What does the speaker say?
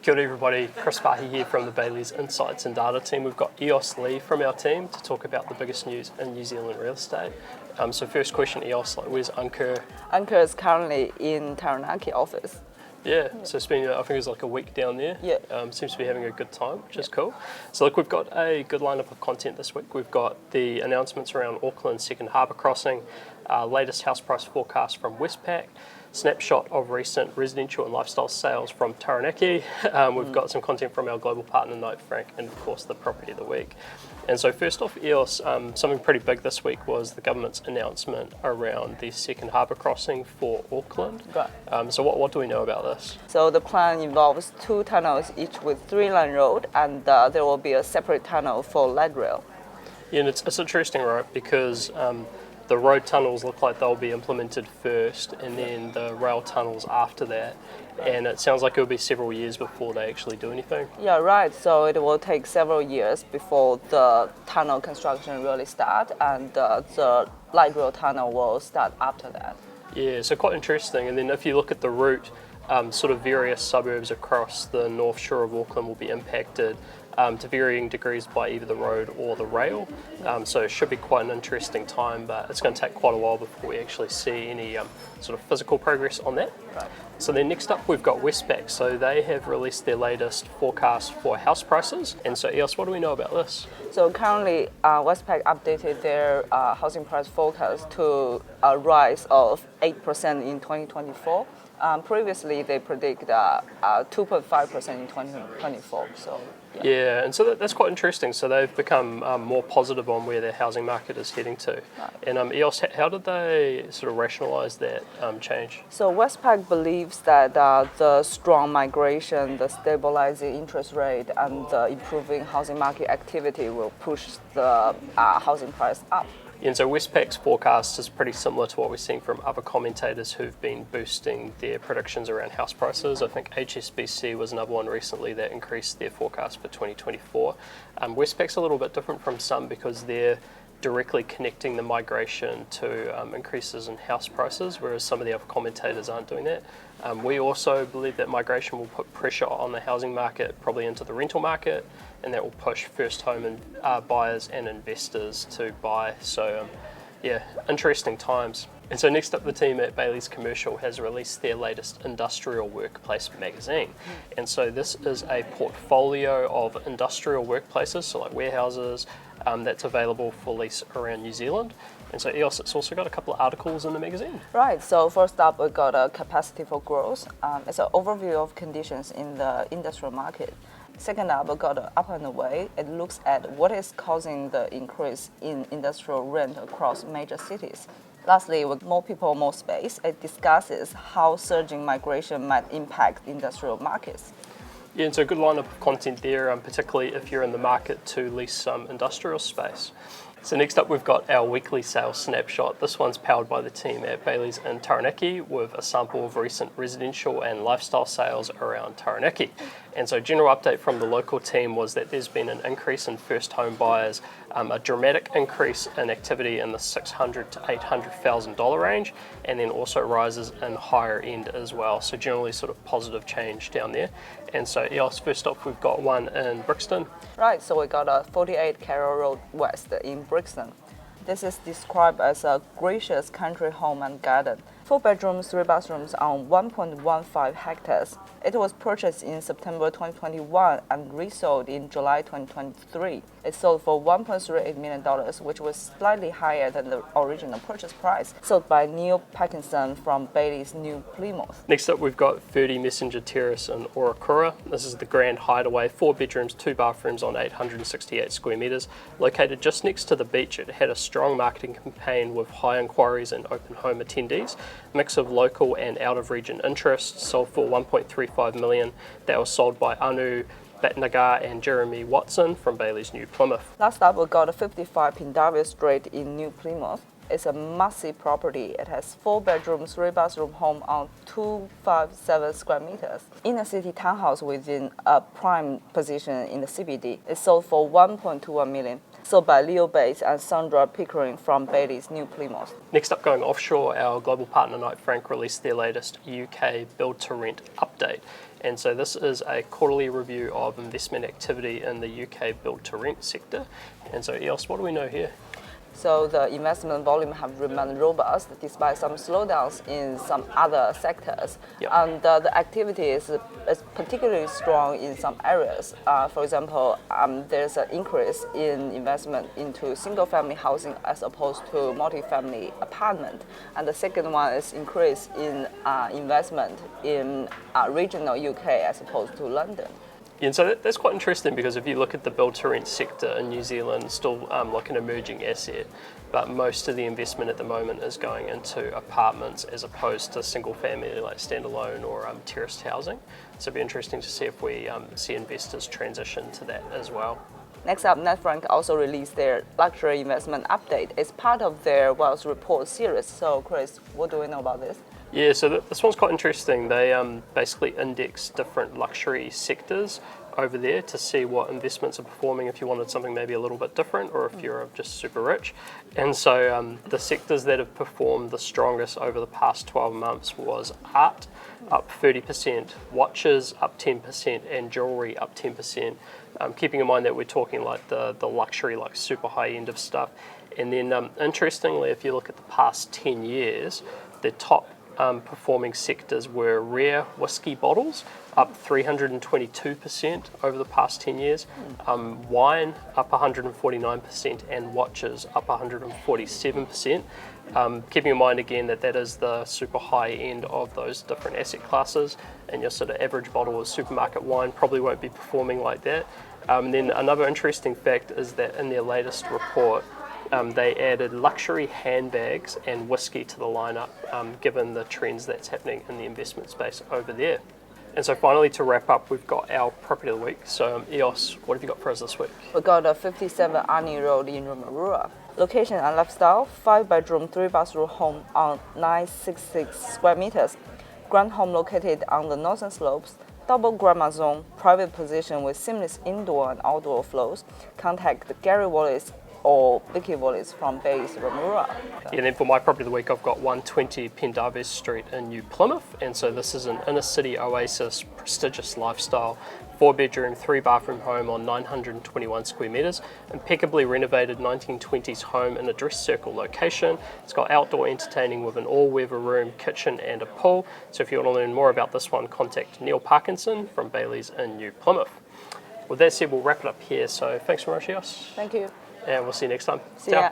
Kia ora everybody, Chris Farhi here from the Bayleys Insights and Data team. We've got Eos Li from our team to talk about the biggest news in New Zealand real estate. So first question, Eos, where's Oakura? Oakura is currently in Taranaki office. Yeah, so it's been, I think it's like a week down there. Yeah. Seems to be having a good time, which is cool. So look, we've got a good lineup of content this week. We've got the announcements around Auckland's second Harbour crossing, latest house price forecast from Westpac, snapshot of recent residential and lifestyle sales from Taranaki. We've got some content from our global partner, Knight Frank, and of course the property of the week. And so first off, Eos, something pretty big this week was the government's announcement around the second harbour crossing for Auckland. Right. So what do we know about this? So the plan involves 2 tunnels, each with 3-lane road, and there will be a separate tunnel for light rail. Yeah, and it's interesting, right, because the road tunnels look like they'll be implemented first and then the rail tunnels after that. And it sounds like it'll be several years before they actually do anything. Yeah, right. So it will take several years before the tunnel construction really start, and the light rail tunnel will start after that. Yeah, so quite interesting. And then if you look at the route, sort of various suburbs across the north shore of Auckland will be impacted to varying degrees by either the road or the rail. So it should be quite an interesting time, but it's going to take quite a while before we actually see any sort of physical progress on that. Right. So then next up we've got Westpac. So they have released their latest forecast for house prices. And so Eos, what do we know about this? So currently, Westpac updated their housing price forecast to a rise of 8% in 2024. Previously, they predicted 2.5% in 2024. So yeah, and so that's quite interesting. So they've become more positive on where their housing market is heading to. Right. And Eos, how did they sort of rationalise that change? So Westpac believes that the strong migration, the stabilizing interest rate, and the improving housing market activity will push the housing price up. And so Westpac's forecast is pretty similar to what we're seeing from other commentators who've been boosting their predictions around house prices. I think HSBC was another one recently that increased their forecast for 2024. Westpac's a little bit different from some because they're directly connecting the migration to increases in house prices, whereas some of the other commentators aren't doing that. We also believe that migration will put pressure on the housing market, probably into the rental market, and that will push first home buyers and investors to buy. So yeah, interesting times. And so next up, the team at Bayleys Commercial has released their latest industrial workplace magazine. And so this is a portfolio of industrial workplaces, so like warehouses, that's available for lease around New Zealand. And so Eos, it's also got a couple of articles in the magazine. Right, so first up we got a capacity for growth. It's an overview of conditions in the industrial market. Second up, we got Up and Away. It looks at what is causing the increase in industrial rent across major cities. Lastly, with More People, More Space, it discusses how surging migration might impact industrial markets. Yeah, and so a good lineup of content there, particularly if you're in the market to lease some industrial space. So next up we've got our weekly sales snapshot. This one's powered by the team at Bayleys in Taranaki with a sample of recent residential and lifestyle sales around Taranaki. And so general update from the local team was that there's been an increase in first home buyers, a dramatic increase in activity in the $600,000 to $800,000 range, and then also rises in higher end as well. So generally sort of positive change down there. And so Eos, first off we've got one in Brixton. Right, so we got a 48 Kairau Road West in Brixton. This is described as a gracious country home and garden. 4 bedrooms, 3 bathrooms on 1.15 hectares. It was purchased in September 2021 and resold in July 2023. It sold for $1.38 million, which was slightly higher than the original purchase price, sold by Neil Parkinson from Bayleys New Plymouth. Next up we've got 30 Messenger Terrace in Oakura. This is the grand hideaway, 4 bedrooms, 2 bathrooms on 868 square metres. Located just next to the beach, it had a strong marketing campaign with high inquiries and open home attendees. Mix of local and out of region interests, sold for $1.35 million. That was sold by Anu Batnagar and Jeremy Watson from Bayleys New Plymouth. Last up, we got a 55 Pindavia Street in New Plymouth. It's a massive property. It has 4 bedrooms, 3 bathroom home on 257 square meters. Inner city townhouse within a prime position in the CBD. It sold for $1.21 million. Sold by Leo Bates and Sandra Pickering from Bayleys New Plymouth. Next up, going offshore, our global partner Knight Frank released their latest UK build to rent update. And so this is a quarterly review of investment activity in the UK build-to-rent sector. And so Eos, what do we know here? So the investment volume have remained robust despite some slowdowns in some other sectors. Yep. And the activity is particularly strong in some areas. For example, there's an increase in investment into single-family housing as opposed to multi-family apartment. And the second one is increase in investment in regional UK as opposed to London. And so that's quite interesting, because if you look at the build-to-rent sector in New Zealand, still like an emerging asset, but most of the investment at the moment is going into apartments as opposed to single-family like standalone or terraced housing. So it'd be interesting to see if we see investors transition to that as well. Next up, NetFrank also released their luxury investment update. It's part of their Wealth Report series. So Chris, what do we know about this? Yeah, so this one's quite interesting. They basically index different luxury sectors over there to see what investments are performing if you wanted something maybe a little bit different, or if you're just super rich. And so the sectors that have performed the strongest over the past 12 months was art, up 30%, watches up 10%, and jewellery up 10%. Keeping in mind that we're talking like the luxury, like super high end of stuff. And then interestingly, if you look at the past 10 years, the top performing sectors were rare whiskey bottles, up 322% over the past 10 years, wine up 149%, and watches up 147%. Keeping in mind again that is the super high end of those different asset classes, and your sort of average bottle of supermarket wine probably won't be performing like that. And then another interesting fact is that in their latest report, they added luxury handbags and whiskey to the lineup, given the trends that's happening in the investment space over there. And so finally, to wrap up, we've got our property of the week. So Eos, what have you got for us this week? We got a 57 Ani Road in Oakura. Location and lifestyle: 5-bedroom, 3-bathroom home on 966 square meters. Grand home located on the northern slopes. Double grandma zone, private position with seamless indoor and outdoor flows. Contact Gary Wallace or Vicky Wallace from Bayleys Insights. And then for my property of the week, I've got 120 Pendarvis Street in New Plymouth. And so this is an inner city oasis, prestigious lifestyle, 4-bedroom, 3-bathroom home on 921 square meters, impeccably renovated 1920s home in a dress circle location. It's got outdoor entertaining with an all-weather room, kitchen and a pool. So if you want to learn more about this one, contact Neil Parkinson from Bayleys in New Plymouth. With that said, we'll wrap it up here. So thanks very much, Eos. Thank you. And we'll see you next time. See ya.